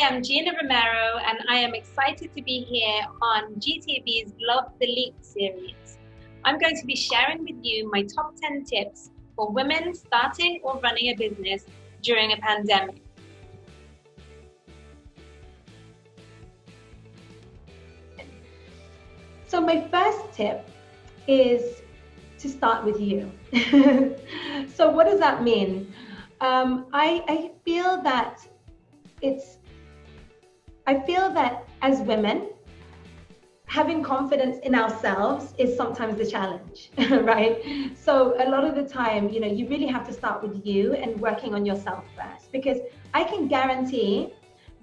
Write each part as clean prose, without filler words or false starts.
I'm Gina Romero, and I am excited to be here on GTB's Love the Leap series. I'm going to be sharing with you my top 10 tips for women starting or running a business during a pandemic. So my first tip is to start with you. So what does that mean? I feel that as women, having confidence in ourselves is sometimes the challenge, right? So a lot of the time, you really have to start with you and working on yourself first, because I can guarantee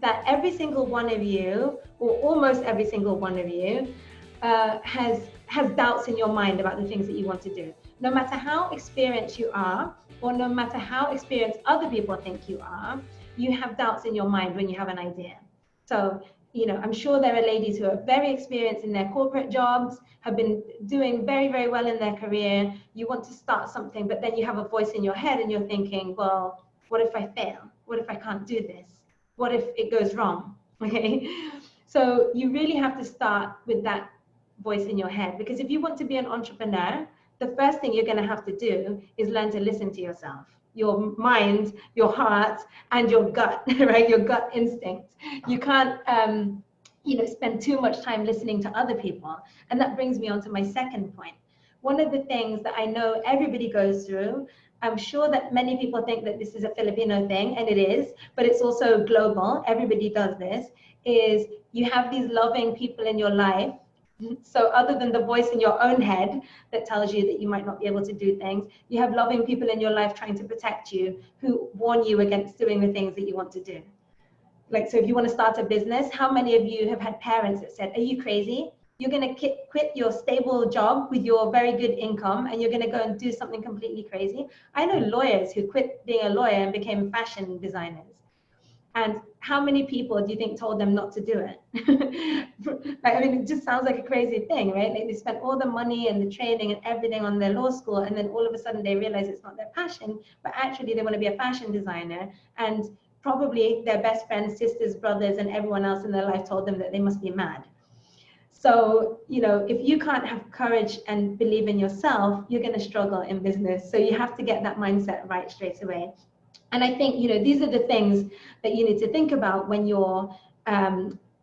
that every single one of you, or almost every single one of you, has doubts in your mind about the things that you want to do. No matter how experienced you are, or no matter how experienced other people think you are, you have doubts in your mind when you have an idea. So, I'm sure there are ladies who are very experienced in their corporate jobs, have been doing very, very well in their career. You want to start something, but then you have a voice in your head and you're thinking, well, what if I fail? What if I can't do this? What if it goes wrong? Okay. So you really have to start with that voice in your head, because if you want to be an entrepreneur, the first thing you're going to have to do is learn to listen to yourself, your mind, your heart, and your gut, right? Your gut instinct. You can't, spend too much time listening to other people. And that brings me on to my second point. One of the things that I know everybody goes through, I'm sure that many people think that this is a Filipino thing, and it is, but it's also global. Everybody does this, is you have these loving people in your life. So other than the voice in your own head that tells you that you might not be able to do things, you have loving people in your life trying to protect you, who warn you against doing the things that you want to do. Like, so if you want to start a business, how many of you have had parents that said, are you crazy? You're going to quit your stable job with your very good income and you're going to go and do something completely crazy? I know lawyers who quit being a lawyer and became fashion designers. And how many people do you think told them not to do it? It just sounds like a crazy thing, right? Like, they spent all the money and the training and everything on their law school, and then all of a sudden they realize it's not their passion, but actually they want to be a fashion designer. And probably their best friends, sisters, brothers, and everyone else in their life told them that they must be mad. So, if you can't have courage and believe in yourself, you're going to struggle in business. So you have to get that mindset right straight away. And I think, these are the things that you need to think about when you're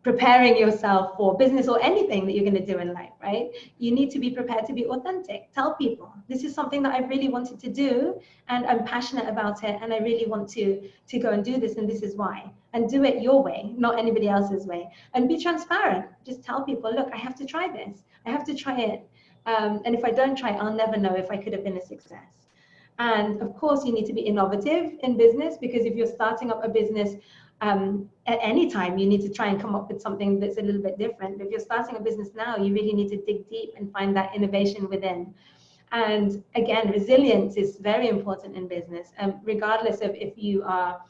preparing yourself for business or anything that you're going to do in life, right? You need to be prepared to be authentic. Tell people, this is something that I really wanted to do, and I'm passionate about it, and I really want to go and do this, and this is why. And do it your way, not anybody else's way. And be transparent. Just tell people, look, I have to try this. I have to try it. And if I don't try, I'll never know if I could have been a success. And of course, you need to be innovative in business, because if you're starting up a business at any time, you need to try and come up with something that's a little bit different. But if you're starting a business now, you really need to dig deep and find that innovation within. And again, resilience is very important in business, regardless of if you are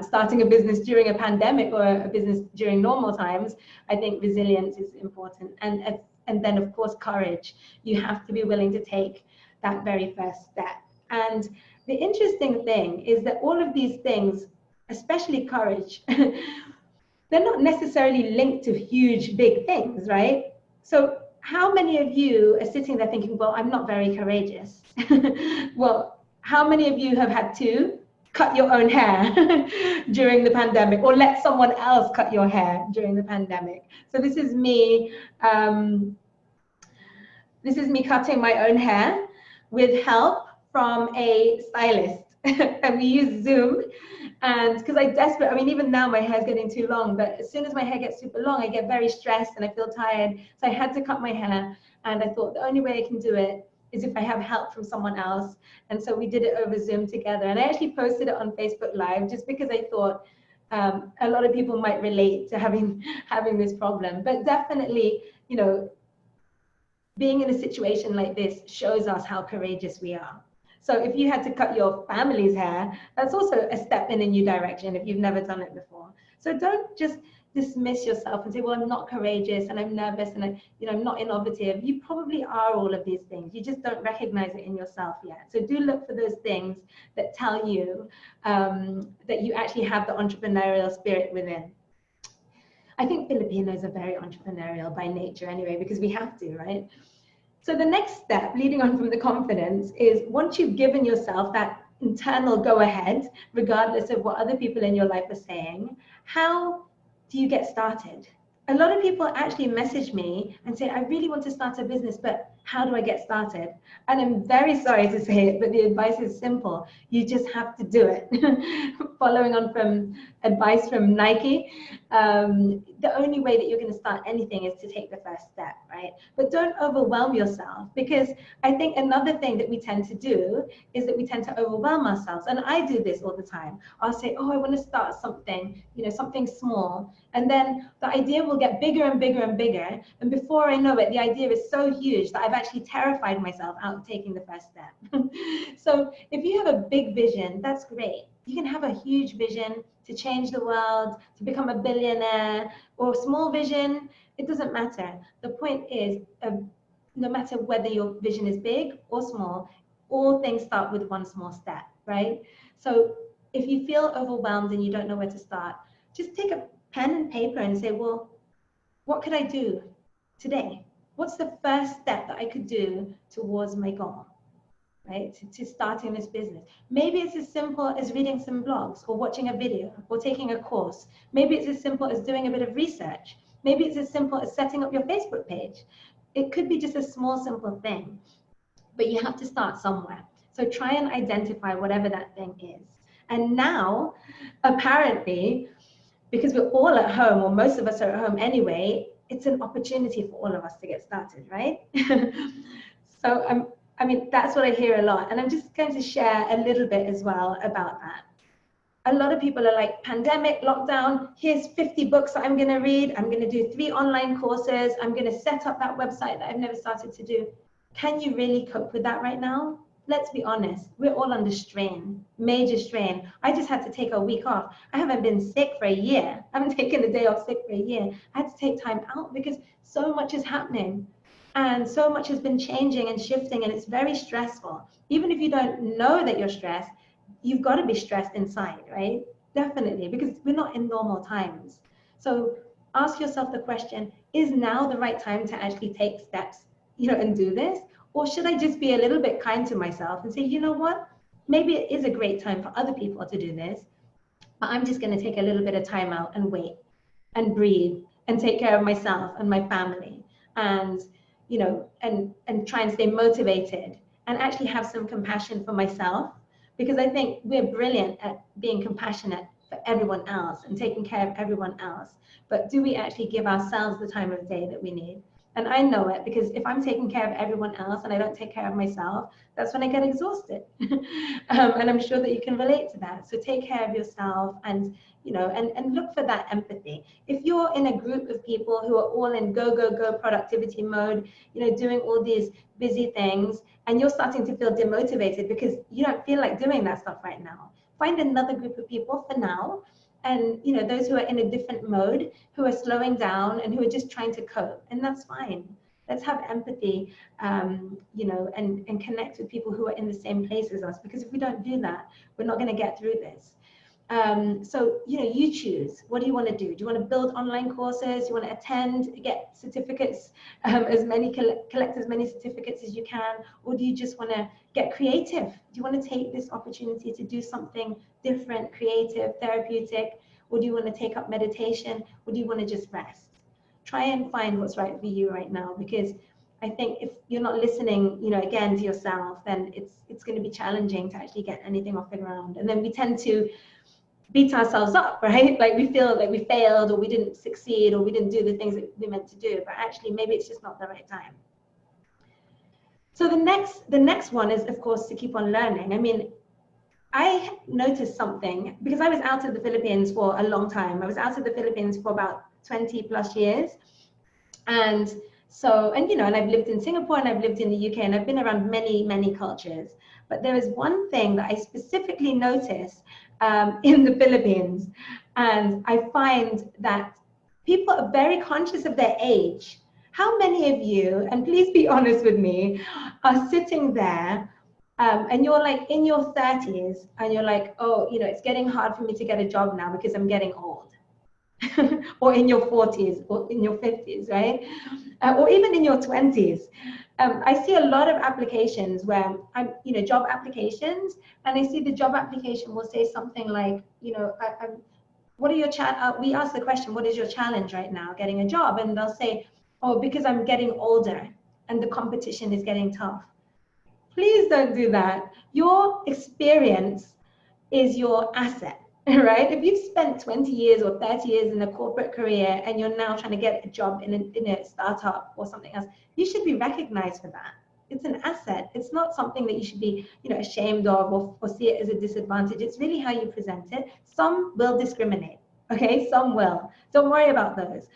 starting a business during a pandemic or a business during normal times. I think resilience is important. And then, of course, courage. You have to be willing to take that very first step. And the interesting thing is that all of these things, especially courage, they're not necessarily linked to huge, big things, right? So how many of you are sitting there thinking, well, I'm not very courageous? Well, how many of you have had to cut your own hair during the pandemic, or let someone else cut your hair during the pandemic? So this is me cutting my own hair with help from a stylist. And we use Zoom, and because even now my hair's getting too long, but as soon as my hair gets super long, I get very stressed and I feel tired. So I had to cut my hair, and I thought the only way I can do it is if I have help from someone else. And so we did it over Zoom together, and I actually posted it on Facebook Live just because I thought a lot of people might relate to having this problem. But definitely, being in a situation like this shows us how courageous we are. So if you had to cut your family's hair, that's also a step in a new direction if you've never done it before. So don't just dismiss yourself and say, well, I'm not courageous and I'm nervous and I'm not innovative. You probably are all of these things. You just don't recognize it in yourself yet. So do look for those things that tell you that you actually have the entrepreneurial spirit within. I think Filipinos are very entrepreneurial by nature anyway, because we have to, right? So the next step, leading on from the confidence, is once you've given yourself that internal go ahead, regardless of what other people in your life are saying, how do you get started? A lot of people actually message me and say, I really want to start a business, but how do I get started? And I'm very sorry to say it, but the advice is simple. You just have to do it. Following on from advice from Nike, the only way that you're going to start anything is to take the first step, right? But don't overwhelm yourself, because I think another thing that we tend to do is that we tend to overwhelm ourselves. And I do this all the time. I'll say, oh, I want to start something, something small. And then the idea will get bigger and bigger and bigger. And before I know it, the idea is so huge that I've actually terrified myself out of taking the first step. So if you have a big vision, that's great. You can have a huge vision to change the world, to become a billionaire, or a small vision. It doesn't matter. The point is, no matter whether your vision is big or small, all things start with one small step, right? So if you feel overwhelmed and you don't know where to start, just take a pen and paper and say, well, what could I do today? What's the first step that I could do towards my goal, right? To starting this business. Maybe it's as simple as reading some blogs or watching a video or taking a course. Maybe it's as simple as doing a bit of research. Maybe it's as simple as setting up your Facebook page. It could be just a small, simple thing, but you have to start somewhere. So try and identify whatever that thing is. And now, apparently, because we're all at home, or most of us are at home anyway, it's an opportunity for all of us to get started, right? So I mean, that's what I hear a lot. And I'm just going to share a little bit as well about that. A lot of people are like, pandemic, lockdown, here's 50 books that I'm going to read. I'm going to do 3 online courses. I'm going to set up that website that I've never started to do. Can you really cope with that right now? Let's be honest, we're all under strain, major strain. I just had to take a week off. I haven't been sick for a year. I haven't taken a day off sick for a year. I had to take time out because so much is happening and so much has been changing and shifting, and it's very stressful. Even if you don't know that you're stressed, you've got to be stressed inside, right? Definitely, because we're not in normal times. So ask yourself the question, is now the right time to actually take steps, and do this? Or should I just be a little bit kind to myself and say, you know what, maybe it is a great time for other people to do this, but I'm just going to take a little bit of time out and wait and breathe and take care of myself and my family, and and try and stay motivated and actually have some compassion for myself, because I think we're brilliant at being compassionate for everyone else and taking care of everyone else, but do we actually give ourselves the time of day that we need? And I know it, because if I'm taking care of everyone else and I don't take care of myself, that's when I get exhausted. And I'm sure that you can relate to that. So take care of yourself, and and look for that empathy. If you're in a group of people who are all in go, go, go productivity mode, doing all these busy things, and you're starting to feel demotivated because you don't feel like doing that stuff right now, find another group of people for now. And those who are in a different mode, who are slowing down and who are just trying to cope, and that's fine. Let's have empathy, and connect with people who are in the same place as us, because if we don't do that, we're not going to get through this. So you choose. What do you want to do? Do you want to build online courses? Do you want to attend, get certificates, collect as many certificates as you can? Or do you just want to get creative? Do you want to take this opportunity to do something different, creative, therapeutic? Or do you want to take up meditation? Or do you want to just rest? Try and find what's right for you right now, because I think if you're not listening, again, to yourself, then it's going to be challenging to actually get anything off the ground. And then we tend to beat ourselves up, right? Like we feel like we failed, or we didn't succeed, or we didn't do the things that we meant to do, but actually maybe it's just not the right time. So the next one is, of course, to keep on learning. I mean, I noticed something, because I was out of the Philippines for a long time. I was out of the Philippines for about 20 plus years. And so, and I've lived in Singapore, and I've lived in the UK, and I've been around many, many cultures. But there is one thing that I specifically noticed in the Philippines, and I find that people are very conscious of their age. How many of you, and please be honest with me, are sitting there and you're like in your 30s, and you're like, oh, it's getting hard for me to get a job now because I'm getting old? or in your 40s or in your 50s, right? Or even in your 20s. I see a lot of applications where job applications, and I see the job application will say something like, what are your we ask the question, what is your challenge right now getting a job? And they'll say, oh, because I'm getting older and the competition is getting tough. Please don't do that. Your experience is your asset, right? If you've spent 20 years or 30 years in a corporate career and you're now trying to get a job in a startup or something else, you should be recognized for that. It's an asset. It's not something that you should be, ashamed of or see it as a disadvantage. It's really how you present it. Some will discriminate, okay? Some will. Don't worry about those.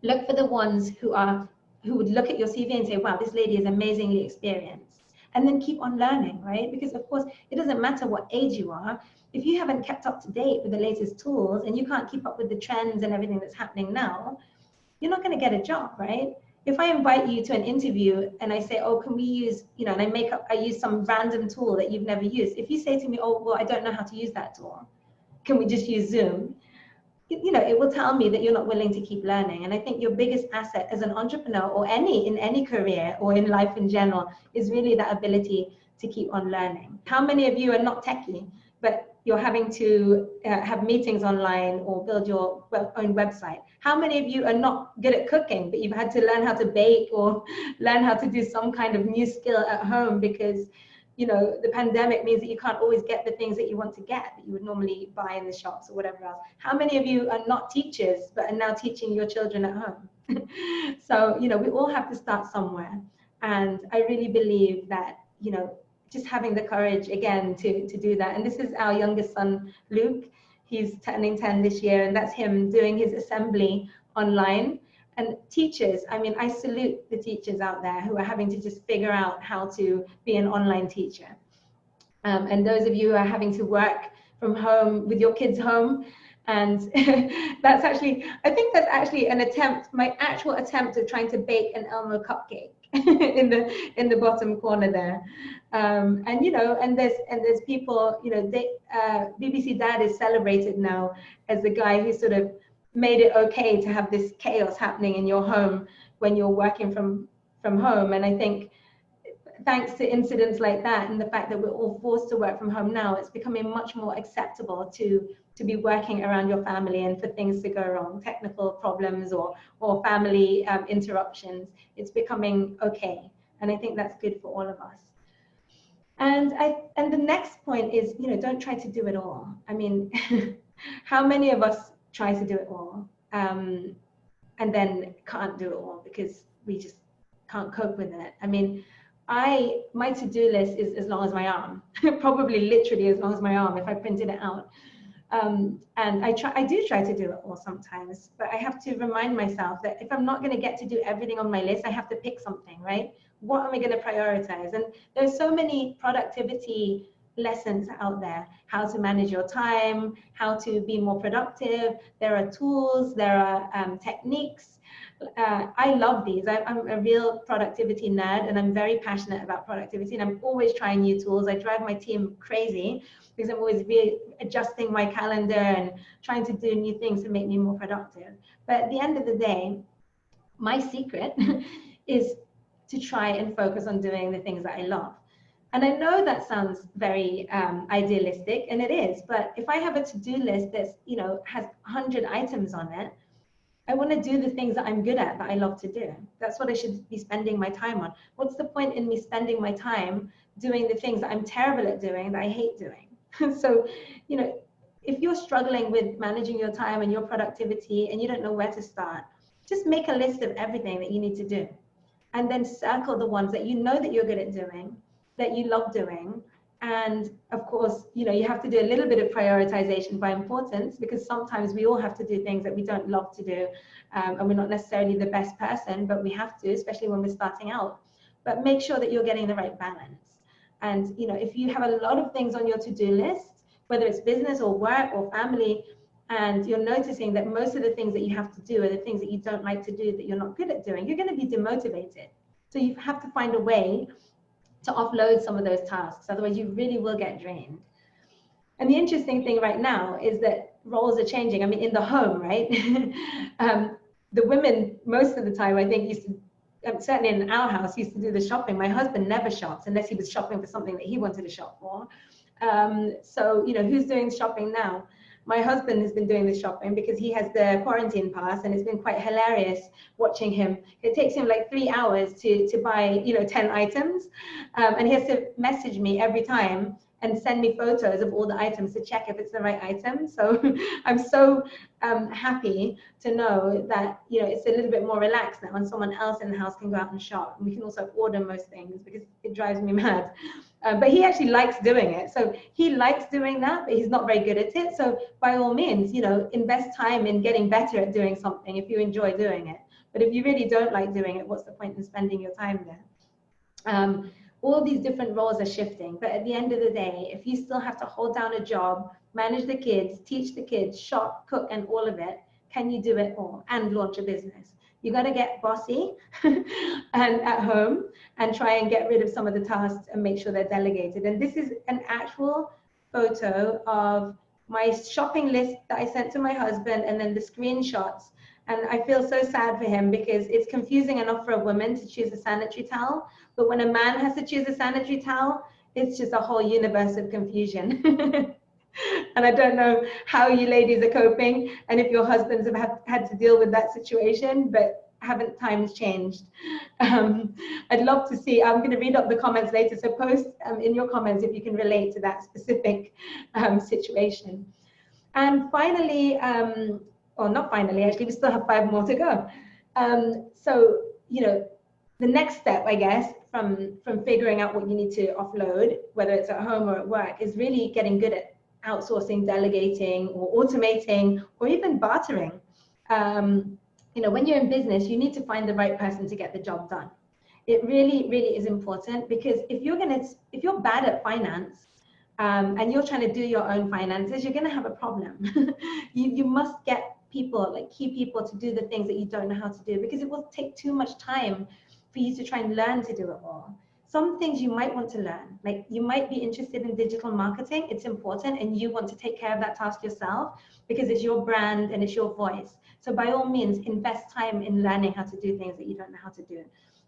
Look for the ones who would look at your CV and say, wow, this lady is amazingly experienced. And then keep on learning, right? Because of course, it doesn't matter what age you are. If you haven't kept up to date with the latest tools and you can't keep up with the trends and everything that's happening now, you're not going to get a job, right? If I invite you to an interview and I say, oh, can we use, and I use some random tool that you've never used. If you say to me, oh, well, I don't know how to use that tool, can we just use Zoom? It will tell me that you're not willing to keep learning. And I think your biggest asset as an entrepreneur or in any career or in life in general is really that ability to keep on learning. How many of you are not techie, but you're having to have meetings online or build your own website? How many of you are not good at cooking, but you've had to learn how to bake or learn how to do some kind of new skill at home because the pandemic means that you can't always get the things that you want to get that you would normally buy in the shops or whatever else? How many of you are not teachers but are now teaching your children at home? So, we all have to start somewhere. And I really believe that, just having the courage again to do that. And this is our youngest son, Luke. He's turning 10 this year, and that's him doing his assembly online. And teachers, I salute the teachers out there who are having to just figure out how to be an online teacher. And those of you who are having to work from home with your kids home, and I think that's actually my actual attempt of trying to bake an Elmo cupcake in the bottom corner there. And there's people, BBC Dad is celebrated now as the guy who sort of made it okay to have this chaos happening in your home when you're working from home. And I think thanks to incidents like that and the fact that we're all forced to work from home now, it's becoming much more acceptable to be working around your family and for things to go wrong, technical problems or family interruptions. It's becoming okay. And I think that's good for all of us. And the next point is, don't try to do it all. How many of us try to do it all and then can't do it all because we just can't cope with it? My to-do list is as long as my arm, probably literally as long as my arm if I printed it out. And I do try to do it all sometimes, but I have to remind myself that if I'm not going to get to do everything on my list, I have to pick something, right? What am I going to prioritize? And there's so many productivity lessons out there, how to manage your time, how to be more productive. There are tools, there are techniques. I love these. I'm a real productivity nerd, and I'm very passionate about productivity, and I'm always trying new tools. I drive my team crazy because I'm always readjusting my calendar and trying to do new things to make me more productive. But at the end of the day, my secret is to try and focus on doing the things that I love. And I know that sounds very idealistic, and it is, but if I have a to-do list that's, has 100 items on it, I want to do the things that I'm good at, that I love to do. That's what I should be spending my time on. What's the point in me spending my time doing the things that I'm terrible at doing, that I hate doing? So, if you're struggling with managing your time and your productivity and you don't know where to start, just make a list of everything that you need to do. And then circle the ones that you know that you're good at doing, that you love doing. And of course, you have to do a little bit of prioritization by importance, because sometimes we all have to do things that we don't love to do. And we're not necessarily the best person, but we have to, especially when we're starting out. But make sure that you're getting the right balance. And, if you have a lot of things on your to-do list, whether it's business or work or family, and you're noticing that most of the things that you have to do are the things that you don't like to do, that you're not good at doing, you're going to be demotivated. So you have to find a way to offload some of those tasks. Otherwise, you really will get drained. And the interesting thing right now is that roles are changing. I mean, in the home, right? The women, most of the time, I think, used to, certainly in our house, used to do the shopping. My husband never shops unless he was shopping for something that he wanted to shop for. So, you know, who's doing shopping now? My husband has been doing the shopping because he has the quarantine pass, and it's been quite hilarious watching him. It takes him like 3 hours to buy, you know, 10 items. And he has to message me every time and send me photos of all the items to check if it's the right item. So I'm so happy to know that, you know, it's a little bit more relaxed now, and someone else in the house can go out and shop. And we can also order most things because it drives me mad. But he actually likes doing it. So he likes doing that, but he's not very good at it. So by all means, you know, invest time in getting better at doing something if you enjoy doing it. But if you really don't like doing it, what's the point in spending your time there? All these different roles are shifting, but at the end of the day, if you still have to hold down a job, manage the kids, teach the kids, shop, cook, and all of it, can you do it all and launch a business? You got to get bossy and at home and try and get rid of some of the tasks and make sure they're delegated. And this is an actual photo of my shopping list that I sent to my husband, and then the screenshots. And I feel so sad for him because it's confusing enough for a woman to choose a sanitary towel, but when a man has to choose a sanitary towel, it's just a whole universe of confusion. And I don't know how you ladies are coping and if your husbands have had to deal with that situation, but haven't times changed? I'd love to see. I'm going to read up the comments later, so post in your comments if you can relate to that specific situation. And finally, or not finally, actually, we still have 5 more to go. So, you know, the next step, I guess, from figuring out what you need to offload, whether it's at home or at work, is really getting good at outsourcing, delegating, or automating, or even bartering. You know, when you're in business, you need to find the right person to get the job done. It really, really is important, because if you're bad at finance, and you're trying to do your own finances, you're going to have a problem. You must get people, like key people, to do the things that you don't know how to do, because it will take too much time for you to try and learn to do it all. Some things you might want to learn, like you might be interested in digital marketing. It's important, and you want to take care of that task yourself because it's your brand and it's your voice. So by all means, invest time in learning how to do things that you don't know how to do.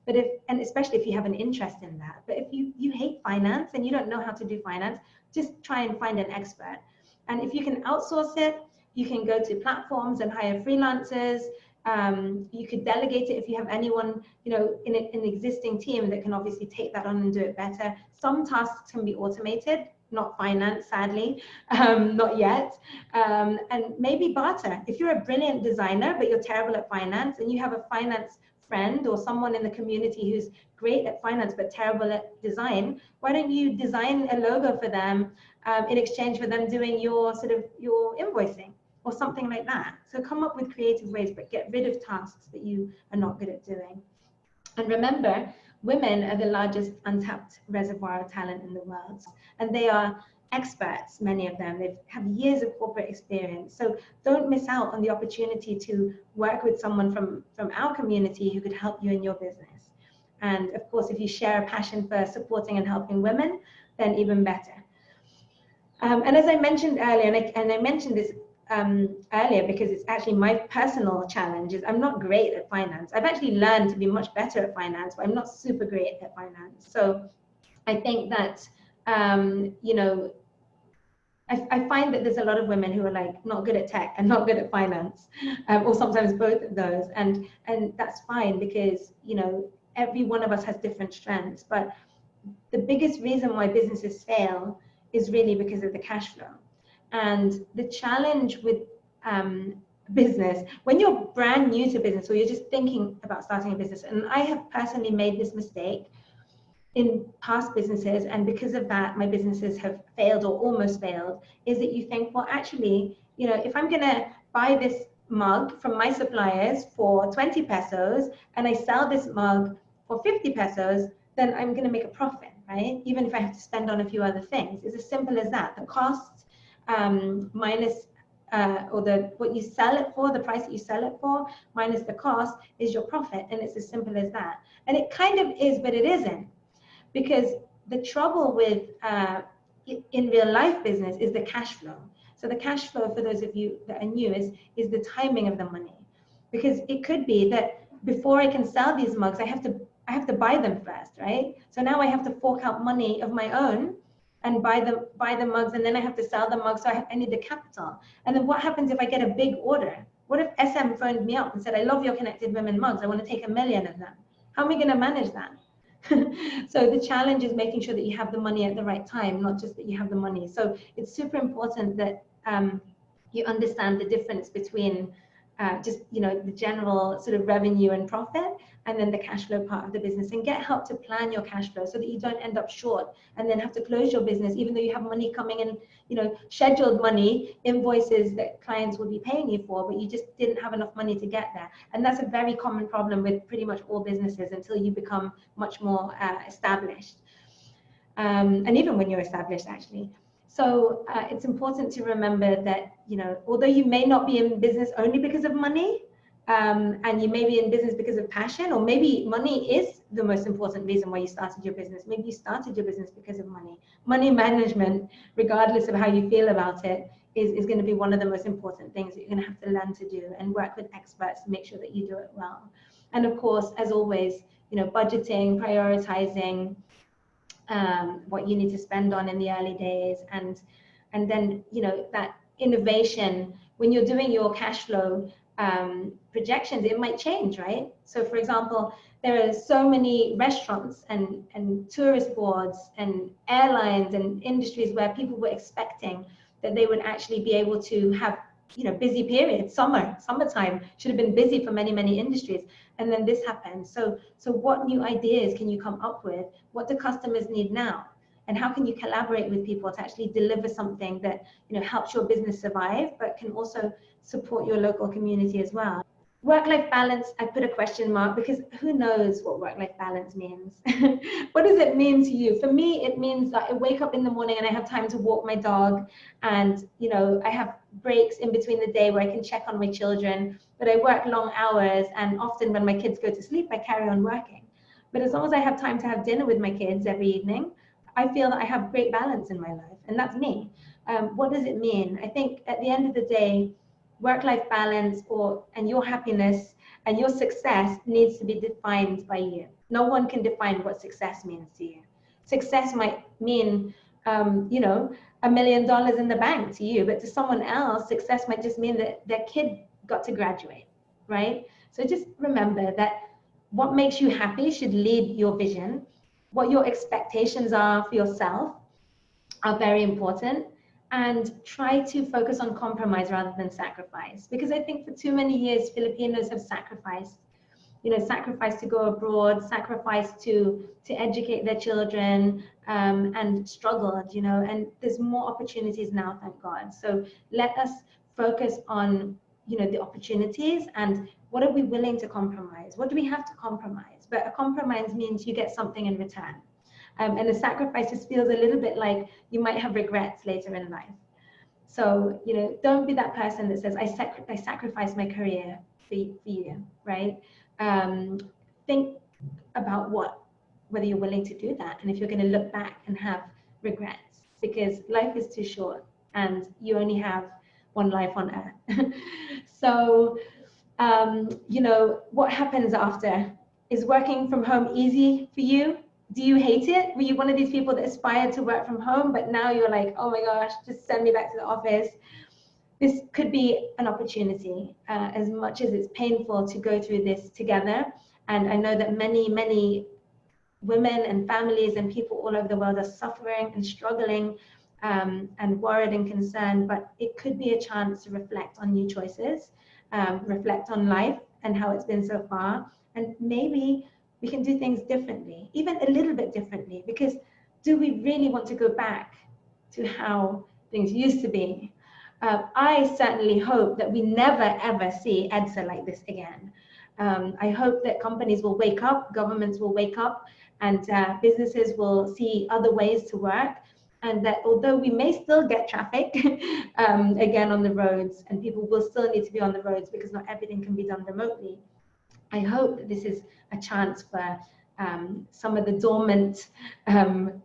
But and especially if you have an interest in that. But if you hate finance and you don't know how to do finance, just try and find an expert. And if you can outsource it, you can go to platforms and hire freelancers. You could delegate it if you have anyone, you know, in an existing team that can obviously take that on and do it better. Some tasks can be automated, not finance, sadly, not yet. And maybe barter. If you're a brilliant designer, but you're terrible at finance, and you have a finance friend or someone in the community who's great at finance but terrible at design, why don't you design a logo for them in exchange for them doing your invoicing or something like that? So come up with creative ways, but get rid of tasks that you are not good at doing. And remember, women are the largest untapped reservoir of talent in the world, and they are experts, many of them. They have years of corporate experience. So don't miss out on the opportunity to work with someone from our community who could help you in your business. And of course, if you share a passion for supporting and helping women, then even better. And as I mentioned earlier, and I mentioned this earlier because it's actually my personal challenge, is I'm not great at finance. I've actually learned to be much better at finance, but I'm not super great at finance. So I think that, you know, I find that there's a lot of women who are like not good at tech and not good at finance, or sometimes both of those, and that's fine, because, you know, every one of us has different strengths. But the biggest reason why businesses fail is really because of the cash flow. And the challenge with business, when you're brand new to business, or you're just thinking about starting a business, and I have personally made this mistake in past businesses, and because of that my businesses have failed or almost failed, is that you think, well, actually, you know, if I'm going to buy this mug from my suppliers for 20 pesos and I sell this mug for 50 pesos, then I'm going to make a profit, right? Even if I have to spend on a few other things. It's as simple as that. The cost minus or what you sell it for, the price that you sell it for minus the cost is your profit, and it's as simple as that. And it kind of is, but it isn't. Because the trouble with in real life business is the cash flow. So the cash flow, for those of you that are new, is the timing of the money, because it could be that before I can sell these mugs, I have to buy them first, right? So now I have to fork out money of my own and buy the mugs, and then I have to sell the mugs. So I need the capital. And then what happens if I get a big order? What if SM phoned me up and said, I love your Connected Women mugs, I want to take 1 million of them? How am I going to manage that? So the challenge is making sure that you have the money at the right time, not just that you have the money. So it's super important that you understand the difference between just the general sort of revenue and profit, and then the cash flow part of the business, and get help to plan your cash flow so that you don't end up short and then have to close your business, even though you have money coming in, scheduled money, invoices that clients will be paying you for, but you just didn't have enough money to get there. And that's a very common problem with pretty much all businesses until you become much more established. And even when you're established, actually. So it's important to remember that, although you may not be in business only because of money, and you may be in business because of passion, or maybe money is the most important reason why you started your business. Maybe you started your business because of money. Money management, regardless of how you feel about it, is going to be one of the most important things that you're going to have to learn to do, and work with experts to make sure that you do it well. And of course, as always, budgeting, prioritizing, what you need to spend on in the early days, and then that innovation when you're doing your cash flow projections, it might change, right? So for example, there are so many restaurants and tourist boards and airlines and industries where people were expecting that they would actually be able to have busy periods. Summertime should have been busy for many industries, and then this happened. So what new ideas can you come up with? What do customers need now? And how can you collaborate with people to actually deliver something that helps your business survive, but can also support your local community as well? Work-life balance, I put a question mark, because who knows what work-life balance means? What does it mean to you? For me, it means that I wake up in the morning and I have time to walk my dog, and I have breaks in between the day where I can check on my children, but I work long hours, and often when my kids go to sleep, I carry on working. But as long as I have time to have dinner with my kids every evening, I feel that I have great balance in my life, and that's me. What does it mean? I think at the end of the day, work-life balance and your happiness and your success needs to be defined by you. No one can define what success means to you. Success might mean, $1 million in the bank to you, but to someone else, success might just mean that their kid got to graduate, right? So just remember that what makes you happy should lead your vision. What your expectations are for yourself are very important. And try to focus on compromise rather than sacrifice, because I think for too many years Filipinos have sacrificed to go abroad, sacrificed to educate their children, and struggled, and there's more opportunities now, thank God. So let us focus on the opportunities, and what are we willing to compromise? What do we have to compromise? But a compromise means you get something in return. And the sacrifice just feels a little bit like you might have regrets later in life. So, don't be that person that says, I sacrificed my career for you, right? Think about whether you're willing to do that, and if you're going to look back and have regrets, because life is too short and you only have one life on earth. So, what happens after? Is working from home easy for you? Do you hate it? Were you one of these people that aspired to work from home, but now you're like, oh my gosh, just send me back to the office? This could be an opportunity, as much as it's painful to go through this together. And I know that many women and families and people all over the world are suffering and struggling, and worried and concerned, but it could be a chance to reflect on new choices, reflect on life and how it's been so far, and maybe we can do things differently, even a little bit differently, because do we really want to go back to how things used to be? I certainly hope that we never, ever see EDSA like this again. I hope that companies will wake up, governments will wake up, and businesses will see other ways to work, and that although we may still get traffic again on the roads, and people will still need to be on the roads because not everything can be done remotely, I hope that this is a chance for some of the dormant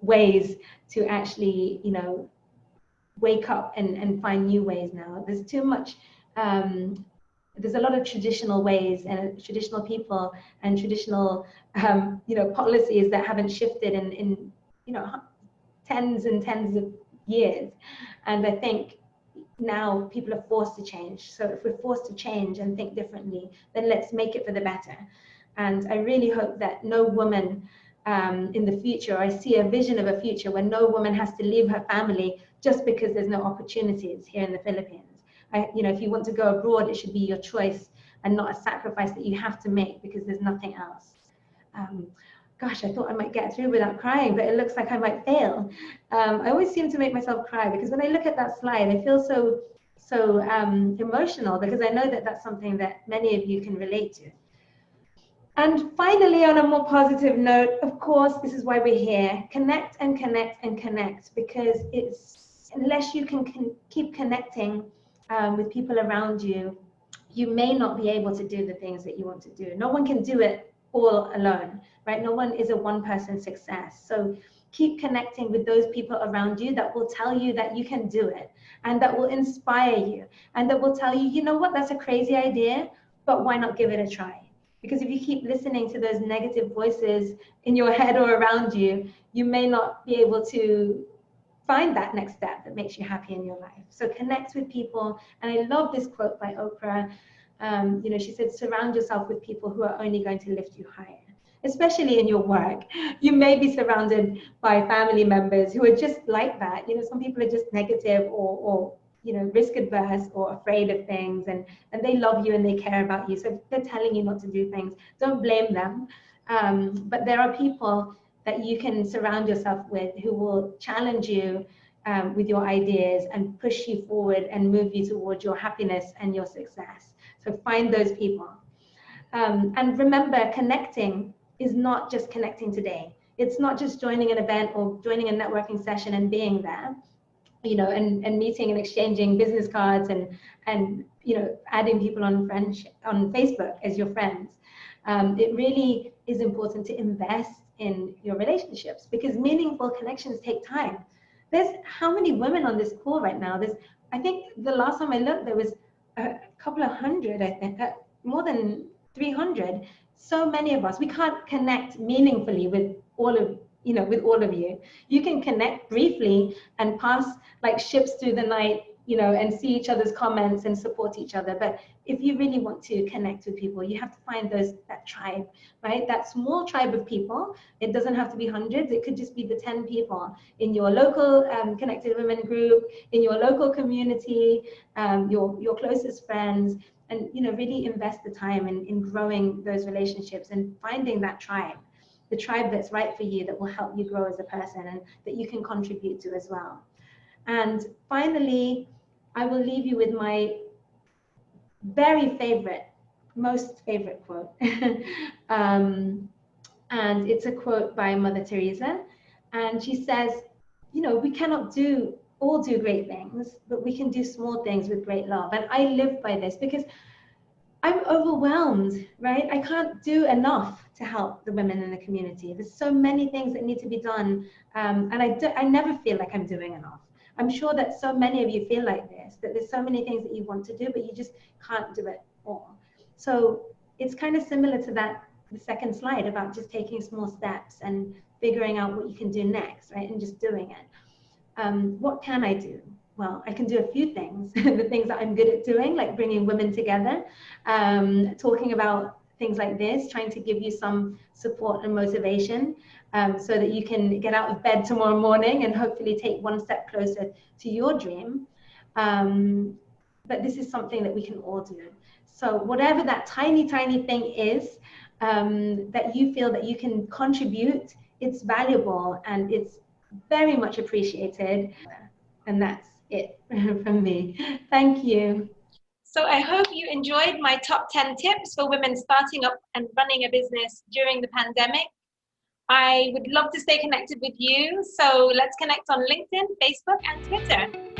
ways to actually, wake up and find new ways now. There's too much, there's a lot of traditional ways and traditional people and traditional, policies that haven't shifted in tens and tens of years. And I think now people are forced to change. So if we're forced to change and think differently, then let's make it for the better. And I really hope that no woman in the future, I see a vision of a future where no woman has to leave her family just because there's no opportunities here in the Philippines. If you want to go abroad, it should be your choice and not a sacrifice that you have to make because there's nothing else. Gosh, I thought I might get through without crying, but it looks like I might fail. I always seem to make myself cry because when I look at that slide, I feel so emotional because I know that that's something that many of you can relate to. And finally, on a more positive note, of course, this is why we're here. Connect and connect and connect, because unless you can keep connecting with people around you, you may not be able to do the things that you want to do. No one can do it all alone, right? No one is a one-person success. So keep connecting with those people around you that will tell you that you can do it and that will inspire you and that will tell you, you know what, that's a crazy idea, but why not give it a try? Because if you keep listening to those negative voices in your head or around you, you may not be able to find that next step that makes you happy in your life. So connect with people. And I love this quote by Oprah. She said, surround yourself with people who are only going to lift you higher, especially in your work. You may be surrounded by family members who are just like that. Some people are just negative or risk adverse or afraid of things, and they love you and they care about you. So if they're telling you not to do things, don't blame them. But there are people that you can surround yourself with who will challenge you with your ideas and push you forward and move you towards your happiness and your success. So find those people. And remember, connecting is not just connecting today. It's not just joining an event or joining a networking session and being there, and meeting and exchanging business cards and adding people on Facebook as your friends. It really is important to invest in your relationships because meaningful connections take time. There's how many women on this call right now? I think the last time I looked, there was a couple of hundred, I think, more than 300. So many of us, we can't connect meaningfully with all of you. You can connect briefly and pass like ships through the night, and see each other's comments and support each other. But if you really want to connect with people, you have to find that tribe, right? That small tribe of people. It doesn't have to be hundreds. It could just be the 10 people in your local Connected Women group, in your local community, your closest friends, and really invest the time in growing those relationships and finding that tribe, the tribe that's right for you, that will help you grow as a person and that you can contribute to as well. And finally, I will leave you with my most favorite quote. And it's a quote by Mother Teresa. And she says, we cannot all do great things, but we can do small things with great love. And I live by this because I'm overwhelmed, right? I can't do enough to help the women in the community. There's so many things that need to be done. And I never feel like I'm doing enough. I'm sure that so many of you feel like this, that there's so many things that you want to do, but you just can't do it all. So it's kind of similar to the second slide about just taking small steps and figuring out what you can do next, right? And just doing it. What can I do? Well, I can do a few things, the things that I'm good at doing, like bringing women together, talking about things like this, trying to give you some support and motivation so that you can get out of bed tomorrow morning and hopefully take one step closer to your dream. But this is something that we can all do. So whatever that tiny, tiny thing is that you feel that you can contribute, it's valuable and it's very much appreciated. And that's it from me. Thank you. So I hope you enjoyed my top 10 tips for women starting up and running a business during the pandemic. I would love to stay connected with you. So let's connect on LinkedIn, Facebook, and Twitter.